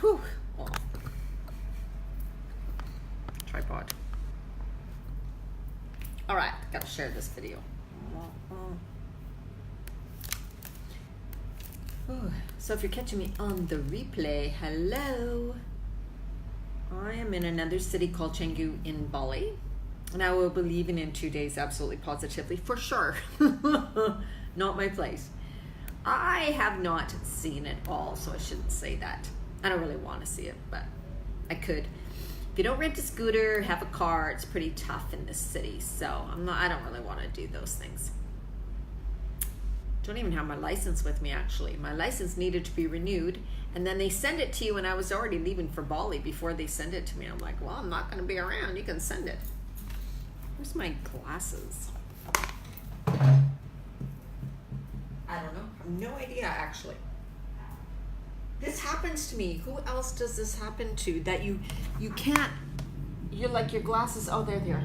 Whew. Oh. Tripod. All right, gotta share this video. Whew. So if you're catching me on the replay, hello. I am in another city called Canggu in Bali, and I will be leaving in 2 days, absolutely positively, for sure. Not my place. I have not seen it all, so I shouldn't say that. I don't really want to see it, but I could. If you don't rent a scooter, have a car, it's pretty tough in this city, so I don't really want to do those things. Don't even have my license with me, actually. My license needed to be renewed, and then they send it to you, and I was already leaving for Bali before they send it to me. I'm like, well, I'm not going to be around. You can send it. Where's my glasses? I don't know. I have no idea, actually. This happens to me. Who else does this happen to? That you can't, you're like your glasses, oh, there they are.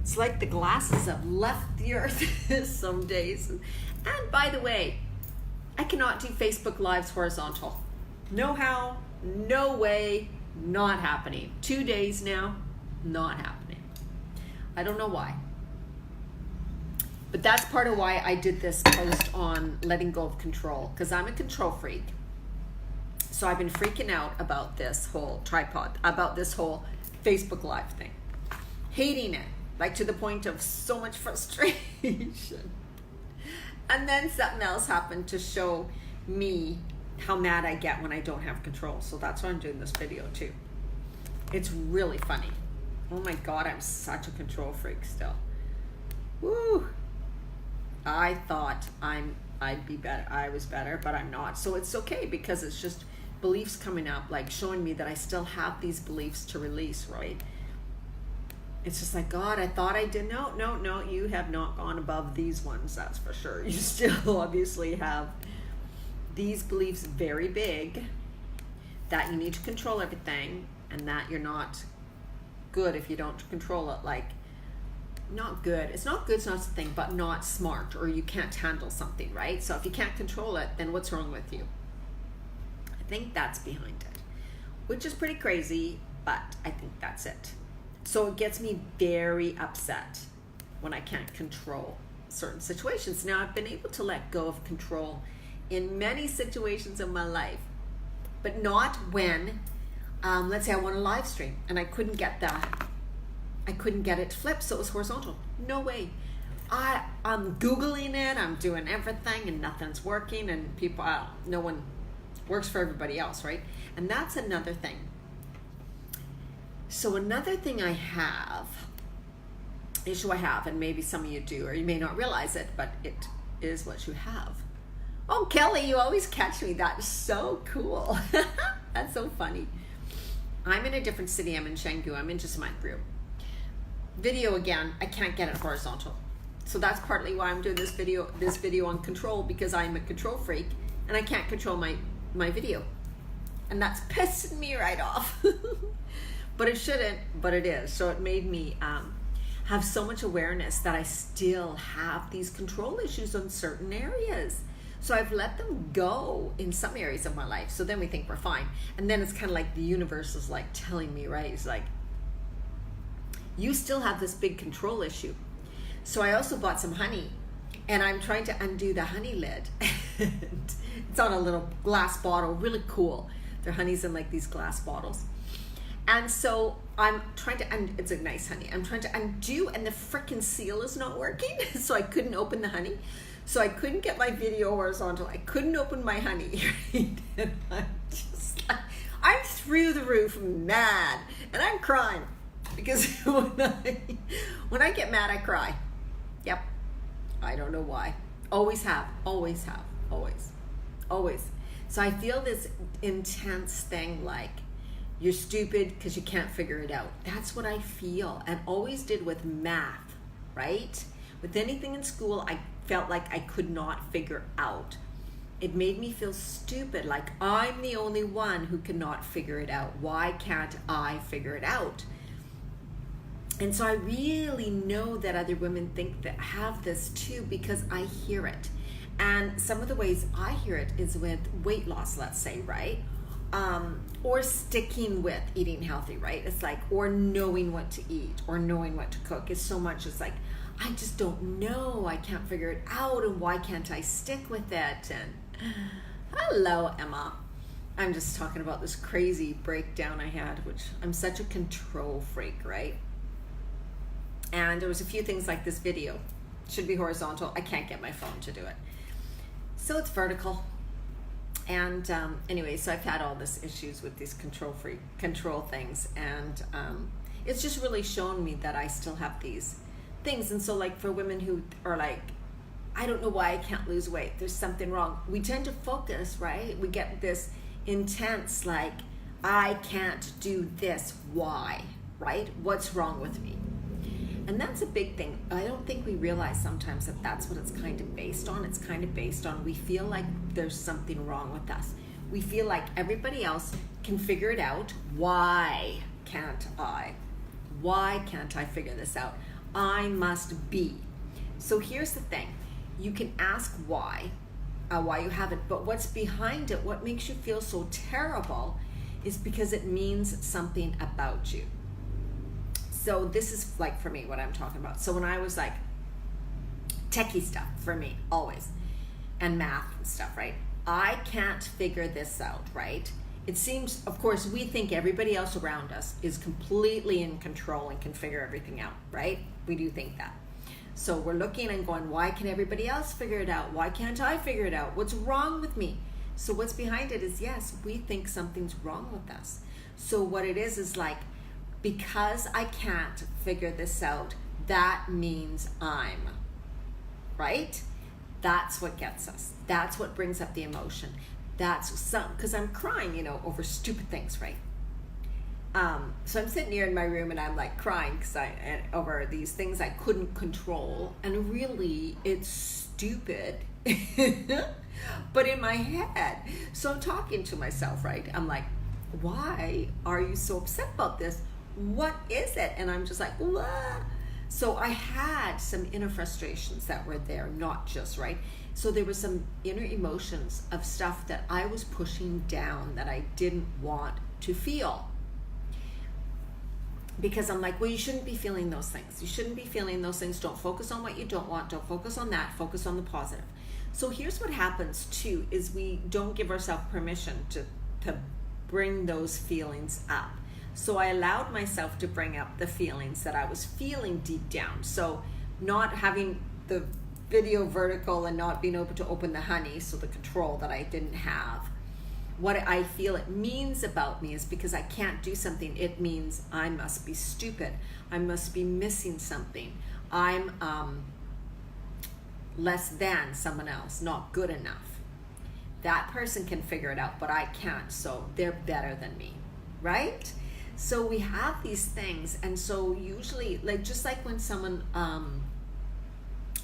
It's like the glasses have left the earth some days. And by the way, I cannot do Facebook Lives horizontal. No how, no way, not happening. 2 days now, not happening. I don't know why. But that's part of why I did this post on letting go of control, because I'm a control freak. So I've been freaking out about this whole tripod, about this whole Facebook Live thing. Hating it. Like to the point of so much frustration. And then something else happened to show me how mad I get when I don't have control. So that's why I'm doing this video too. It's really funny. Oh my God, I'm such a control freak still. Woo! I thought I'd be better. I was better, but I'm not. So it's okay because it's just beliefs coming up, like showing me that I still have these beliefs to release, right? It's just like, God, I thought I did. No, you have not gone above these ones, that's for sure. You still obviously have these beliefs very big, that you need to control everything, and that you're not good if you don't control it. Like, not good. It's not good, it's not a thing, but not smart, or you can't handle something, right? So if you can't control it, then what's wrong with you? I think that's behind it, which is pretty crazy, but I think that's it. So it gets me very upset when I can't control certain situations. Now, I've been able to let go of control in many situations in my life, but not when, let's say I want to live stream and I couldn't get it flipped, so it was horizontal. No way. I'm Googling it, I'm doing everything, and nothing's working, and people, no one works for everybody else, right? And that's another thing. So another thing issue I have, and maybe some of you do, or you may not realize it, but it is what you have. Oh, Kelly, you always catch me. That's so cool. That's so funny. I'm in a different city. I'm in Canggu. I'm in just my group. Video again, I can't get it horizontal. So that's partly why I'm doing this video on control, because I'm a control freak and I can't control my video. And that's pissing me right off. But it shouldn't, but it is. So it made me have so much awareness that I still have these control issues on certain areas. So I've let them go in some areas of my life. So then we think we're fine. And then it's kind of like the universe is like telling me, right? It's like, you still have this big control issue. So I also bought some honey, and I'm trying to undo the honey lid. It's on a little glass bottle, really cool. Their honey's in like these glass bottles. And so I'm trying to, it's a nice honey. I'm trying to undo, and the frickin' seal is not working. So I couldn't open the honey. So I couldn't get my video horizontal. I couldn't open my honey. And I'm just like, I'm through the roof mad, and I'm crying. Because when I get mad, I cry. Yep. I don't know why. Always have. So I feel this intense thing like, you're stupid because you can't figure it out. That's what I feel, and always did with math, right? With anything in school, I felt like I could not figure out. It made me feel stupid, like I'm the only one who cannot figure it out. Why can't I figure it out? And so I really know that other women think that have this too, because I hear it. And some of the ways I hear it is with weight loss, let's say, right? Or sticking with eating healthy, right? It's like, or knowing what to eat, or knowing what to cook. It's so much, it's like, I just don't know. I can't figure it out, and why can't I stick with it? And hello, Emma. I'm just talking about this crazy breakdown I had, which I'm such a control freak, right? And there was a few things like this video. Should be horizontal. I can't get my phone to do it. So it's vertical. And anyway, so I've had all this issues with these control things. And it's just really shown me that I still have these things. And so like for women who are like, I don't know why I can't lose weight. There's something wrong. We tend to focus, right? We get this intense, like, I can't do this. Why, right? What's wrong with me? And that's a big thing. I don't think we realize sometimes that that's what it's kind of based on. It's kind of based on, we feel like there's something wrong with us. We feel like everybody else can figure it out. Why can't I? Why can't I figure this out? I must be. So here's the thing. You can ask why you haven't, but what's behind it, what makes you feel so terrible, is because it means something about you. So this is like for me what I'm talking about. So when I was like techie stuff for me always, and math and stuff, right? I can't figure this out, right? It seems, of course, we think everybody else around us is completely in control and can figure everything out, right? We do think that. So we're looking and going, why can everybody else figure it out? Why can't I figure it out? What's wrong with me? So what's behind it is, yes, we think something's wrong with us. So what it is like, because I can't figure this out, that means I'm, right? That's what gets us. That's what brings up the emotion. That's some, because I'm crying, over stupid things, right? So I'm sitting here in my room and I'm like crying over these things I couldn't control, and really it's stupid, but in my head. So I'm talking to myself, right? I'm like, why are you so upset about this? What is it? And I'm just like, wah. So I had some inner frustrations that were there, not just, right? So there were some inner emotions of stuff that I was pushing down that I didn't want to feel. Because I'm like, well, you shouldn't be feeling those things. You shouldn't be feeling those things. Don't focus on what you don't want. Don't focus on that. Focus on the positive. So here's what happens too, is we don't give ourselves permission to bring those feelings up. So I allowed myself to bring up the feelings that I was feeling deep down. So not having the video vertical and not being able to open the honey, so the control that I didn't have. What I feel it means about me is, because I can't do something, it means I must be stupid. I must be missing something. I'm less than someone else, not good enough. That person can figure it out, but I can't, so they're better than me, right? So we have these things, and so usually, just like when someone,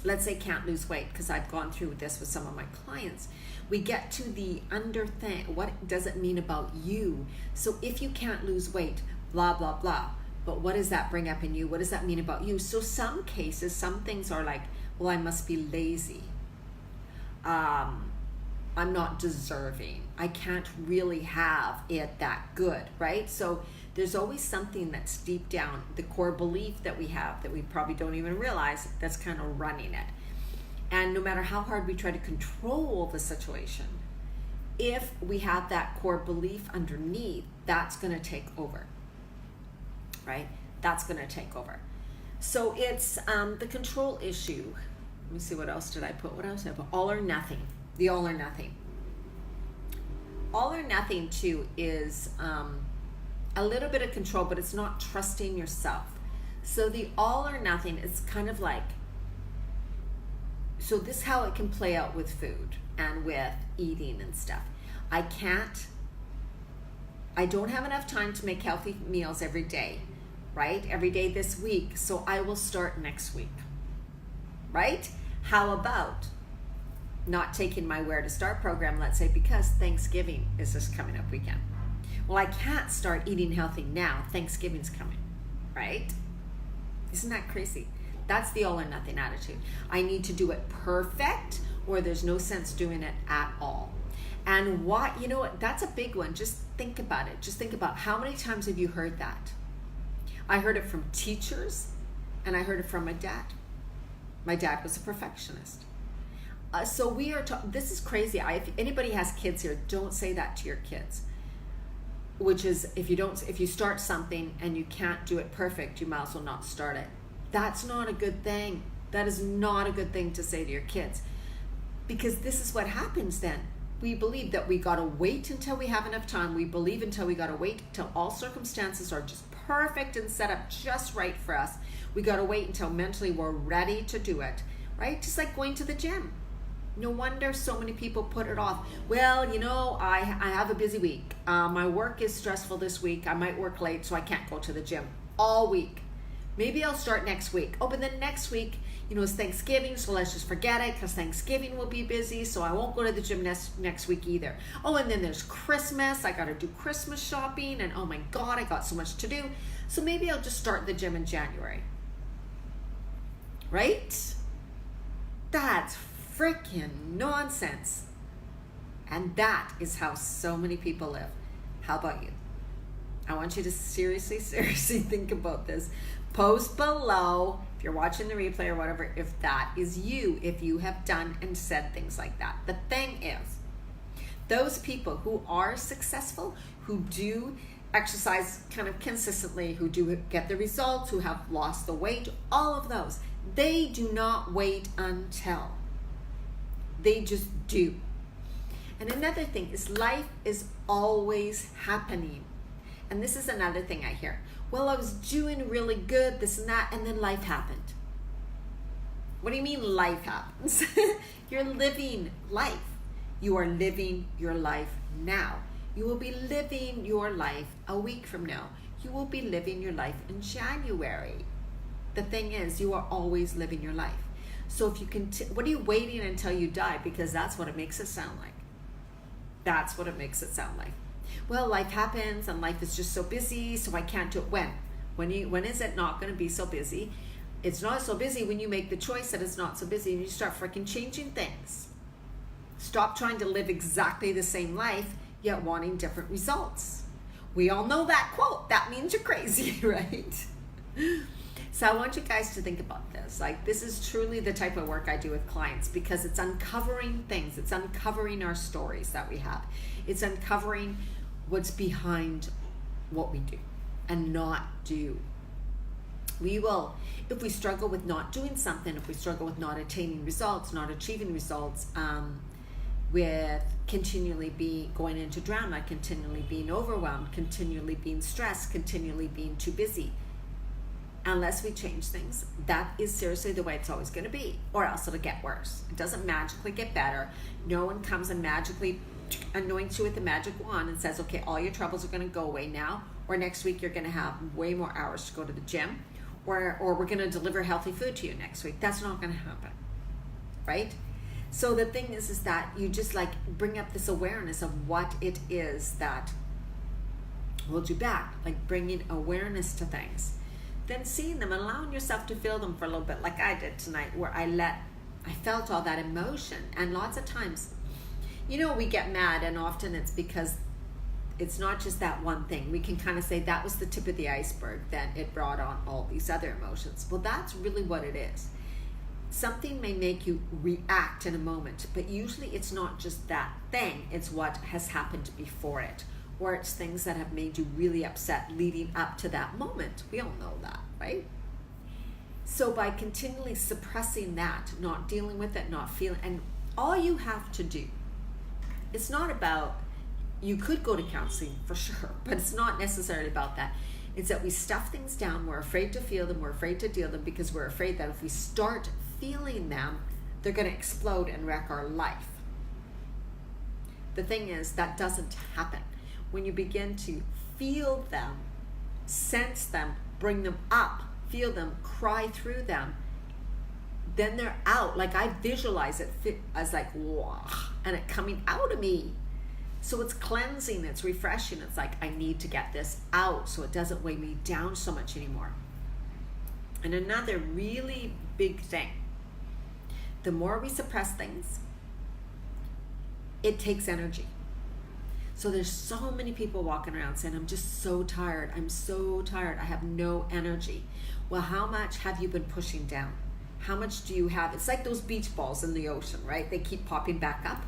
let's say, can't lose weight, because I've gone through this with some of my clients, we get to the under thing. What does it mean about you? So if you can't lose weight, blah, blah, blah, but what does that bring up in you? What does that mean about you? So some cases, some things are like, well, I must be lazy. I'm not deserving. I can't really have it that good, right? So there's always something that's deep down, the core belief that we have that we probably don't even realize, that's kind of running it. And no matter how hard we try to control the situation, if we have that core belief underneath, that's going to take over, right? That's going to take over. So it's the control issue. Let me see, what else did I put? What else did I put? All or nothing. The all or nothing. All or nothing, too, is a little bit of control, but it's not trusting yourself. So the all or nothing is kind of like, so this is how it can play out with food and with eating and stuff. I don't have enough time to make healthy meals every day, right? Every day this week, so I will start next week, right? How about not taking my Where to Start program, let's say, because Thanksgiving is this coming up weekend. Well, I can't start eating healthy now. Thanksgiving's coming, right? Isn't that crazy? That's the all or nothing attitude. I need to do it perfect, or there's no sense doing it at all. And why, you know what, that's a big one. Just think about it. Just think about how many times have you heard that? I heard it from teachers, and I heard it from my dad. My dad was a perfectionist. So we are, this is crazy. If anybody has kids here, don't say that to your kids. Which is, if you start something and you can't do it perfect, you might as well not start it. That's not a good thing. That is not a good thing to say to your kids. Because this is what happens then. We believe that we gotta wait until we have enough time. We believe until we gotta wait until all circumstances are just perfect and set up just right for us. We gotta wait until mentally we're ready to do it, right? Just like going to the gym. No wonder so many people put it off. Well, you know, I have a busy week. My work is stressful this week. I might work late, so I can't go to the gym all week. Maybe I'll start next week. Oh, but then next week, you know, it's Thanksgiving, so let's just forget it because Thanksgiving will be busy, so I won't go to the gym next week either. Oh, and then there's Christmas. I got to do Christmas shopping, and oh my God, I got so much to do. So maybe I'll just start the gym in January. Right? That's freaking nonsense. And that is how so many people live. How about you? I want you to seriously think about this. Post below, if you're watching the replay or whatever, if that is you, if you have done and said things like that. The thing is, those people who are successful, who do exercise kind of consistently, who do get the results, who have lost the weight, all of those, they do not wait until. They just do. And another thing is, life is always happening. And this is another thing I hear. Well, I was doing really good, this and that, and then life happened. What do you mean life happens? You're living life. You are living your life now. You will be living your life a week from now. You will be living your life in January. The thing is, you are always living your life. So if you what are you waiting until you die? Because that's what it makes it sound like. That's what it makes it sound like. Well, life happens and life is just so busy, so I can't do it. When is it not going to be so busy? It's not so busy when you make the choice that it's not so busy and you start freaking changing things. Stop trying to live exactly the same life, yet wanting different results. We all know that quote. That means you're crazy, right? So I want you guys to think about this. Like, this is truly the type of work I do with clients, because it's uncovering things. It's uncovering our stories that we have. It's uncovering what's behind what we do and not do. We will, if we struggle with not doing something, if we struggle with not attaining results, not achieving results, with continually going into drama, continually being overwhelmed, continually being stressed, continually being too busy, unless we change things, that is seriously the way it's always going to be, or else it'll get worse. It doesn't magically get better. No one comes and magically anoints you with the magic wand and says, okay, all your troubles are going to go away now, or next week you're going to have way more hours to go to the gym, or we're going to deliver healthy food to you next week. That's not going to happen, right? So the thing is that you just like bring up this awareness of what it is that holds you back, like bringing awareness to things, then seeing them, allowing yourself to feel them for a little bit, like I did tonight, where I felt all that emotion. And lots of times, you know, we get mad, and often it's because it's not just that one thing. We can kind of say that was the tip of the iceberg, then it brought on all these other emotions. Well, that's really what it is. Something may make you react in a moment, but usually it's not just that thing, it's what has happened before it, or it's things that have made you really upset leading up to that moment. We all know that, right? So by continually suppressing that, not dealing with it, not feeling, and all you have to do, it's not about, you could go to counseling for sure, but it's not necessarily about that. It's that we stuff things down, we're afraid to feel them, we're afraid to deal them, because we're afraid that if we start feeling them, they're going to explode and wreck our life. The thing is, that doesn't happen. When you begin to feel them, sense them, bring them up, feel them, cry through them, then they're out. Like I visualize it as like, wow, and it coming out of me. So it's cleansing, it's refreshing. It's like, I need to get this out so it doesn't weigh me down so much anymore. And another really big thing, the more we suppress things, it takes energy. So there's so many people walking around saying, I'm just so tired. I'm so tired. I have no energy. Well, how much have you been pushing down? How much do you have? It's like those beach balls in the ocean, right? They keep popping back up.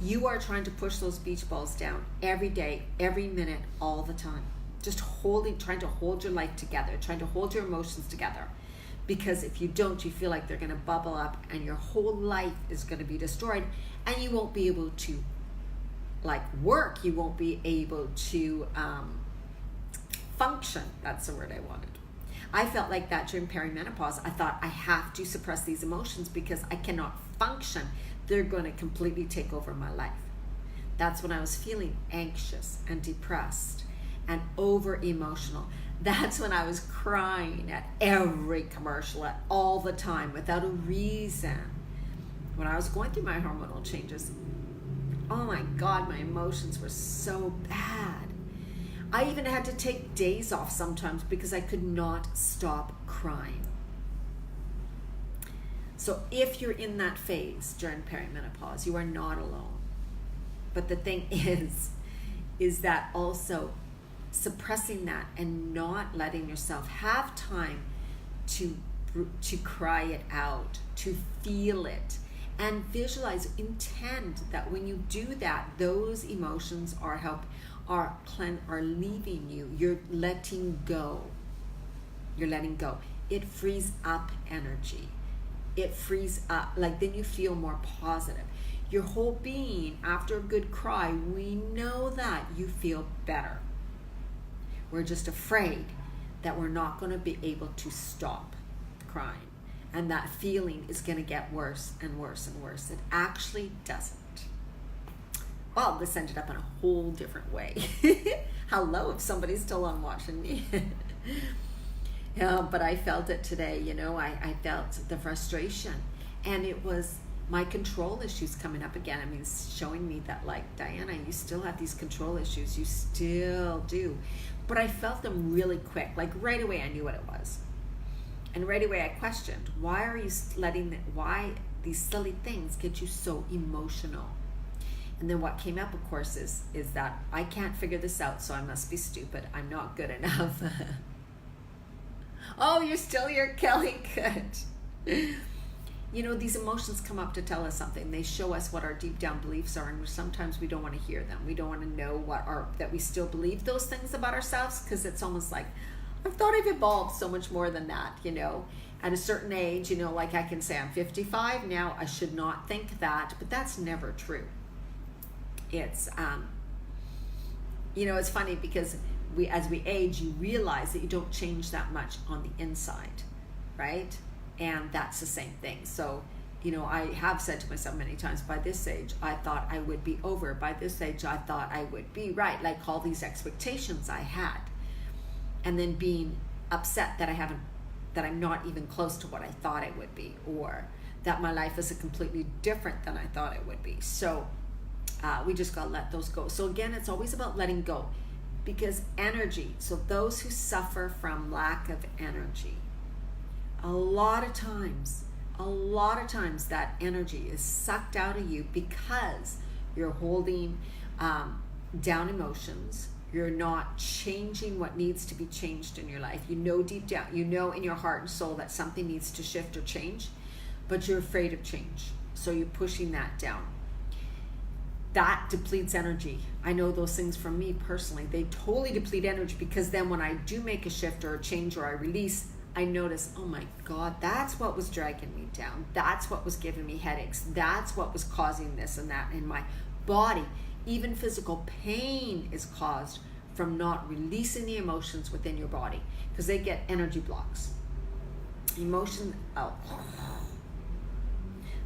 You are trying to push those beach balls down every day, every minute, all the time. Just trying to hold your life together, trying to hold your emotions together. Because if you don't, you feel like they're going to bubble up and your whole life is going to be destroyed, and you won't be able to work. You won't be able to function. That's the word I wanted. I felt like that during perimenopause. I thought, I have to suppress these emotions because I cannot function. They're going to completely take over my life. That's when I was feeling anxious and depressed and over emotional. That's when I was crying at every commercial, at all the time, without a reason. When I was going through my hormonal changes, oh my God, my emotions were so bad. I even had to take days off sometimes because I could not stop crying. So if you're in that phase during perimenopause, you are not alone. But the thing is that also suppressing that and not letting yourself have time to cry it out, to feel it, and visualize, intend that when you do that, those emotions are leaving you. You're letting go. You're letting go. It frees up energy. It frees up, then you feel more positive. Your whole being, after a good cry, we know that you feel better. We're just afraid that we're not going to be able to stop crying. And that feeling is going to get worse and worse and worse. It actually doesn't. Well, this ended up in a whole different way. Hello, if somebody's still on watching me. Yeah, but I felt it today, I felt the frustration. And it was my control issues coming up again. I mean, it's showing me that, Diana, you still have these control issues. You still do. But I felt them really quick. Right away, I knew what it was. And right away I questioned, why these silly things get you so emotional? And then what came up, of course, is that I can't figure this out, so I must be stupid. I'm not good enough. Oh, you're still here, Kelly. Good. These emotions come up to tell us something. They show us what our deep down beliefs are, and sometimes we don't want to hear them. We don't want to know that we still believe those things about ourselves, because it's almost like, I thought I've evolved so much more than that, At a certain age, I can say I'm 55 now, I should not think that, but that's never true. It's, it's funny because as we age, you realize that you don't change that much on the inside, right? And that's the same thing. So, I have said to myself many times, by this age, I thought I would be over. By this age, I thought I would be right. All these expectations I had. And then being upset that I'm not even close to what I thought I would be, or that my life is completely different than I thought it would be. So we just got to let those go. So again, it's always about letting go, because energy, so those who suffer from lack of energy, a lot of times that energy is sucked out of you because you're holding down emotions. You're not changing what needs to be changed in your life. Deep down, in your heart and soul that something needs to shift or change, but you're afraid of change. So you're pushing that down. That depletes energy. I know those things from me personally. They totally deplete energy, because then when I do make a shift or a change or I release, I notice, oh my God, that's what was dragging me down. That's what was giving me headaches. That's what was causing this and that in my body. Even physical pain is caused from not releasing the emotions within your body, because they get energy blocks.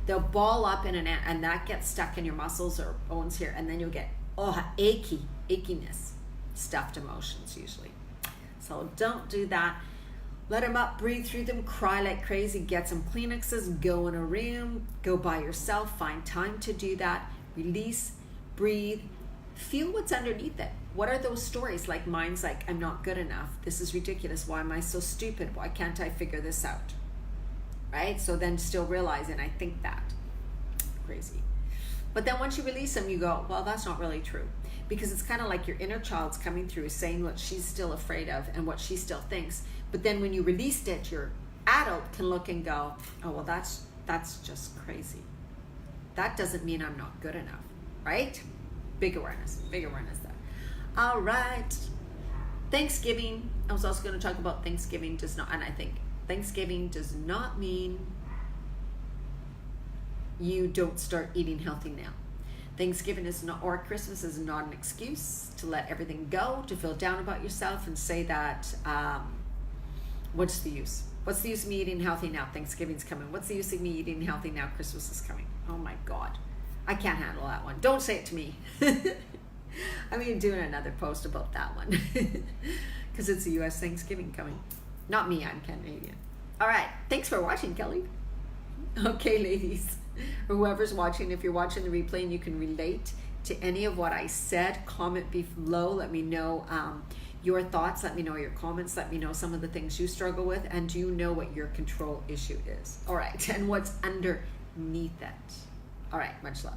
They'll ball up and that gets stuck in your muscles or bones here, and then you'll get achiness, stuffed emotions usually. So don't do that. Let them up, breathe through them, cry like crazy, get some Kleenexes, go in a room, go by yourself, find time to do that, release, breathe, feel what's underneath it. What are those stories? Mine's I'm not good enough. This is ridiculous. Why am I so stupid? Why can't I figure this out? Right? So then still realizing I think that. Crazy. But then once you release them, you go, well, that's not really true. Because it's kind of like your inner child's coming through saying what she's still afraid of and what she still thinks. But then when you released it, your adult can look and go, oh, well, that's just crazy. That doesn't mean I'm not good enough, right? Big awareness there. All right. Thanksgiving. I was also going to talk about Thanksgiving does not, and I think Thanksgiving does not mean you don't start eating healthy now. Thanksgiving is not, or Christmas is not an excuse to let everything go, to feel down about yourself and say that, what's the use? What's the use of me eating healthy now? Thanksgiving's coming. What's the use of me eating healthy now? Christmas is coming. Oh my God. I can't handle that one. Don't say it to me. I'm even doing another post about that one because it's a U.S. Thanksgiving coming. Not me, I'm Canadian. All right. Thanks for watching, Kelly. Okay, ladies. Whoever's watching, if you're watching the replay and you can relate to any of what I said, comment below. Let me know your thoughts. Let me know your comments. Let me know some of the things you struggle with. And do you know what your control issue is? All right. And what's underneath it? All right. Much love.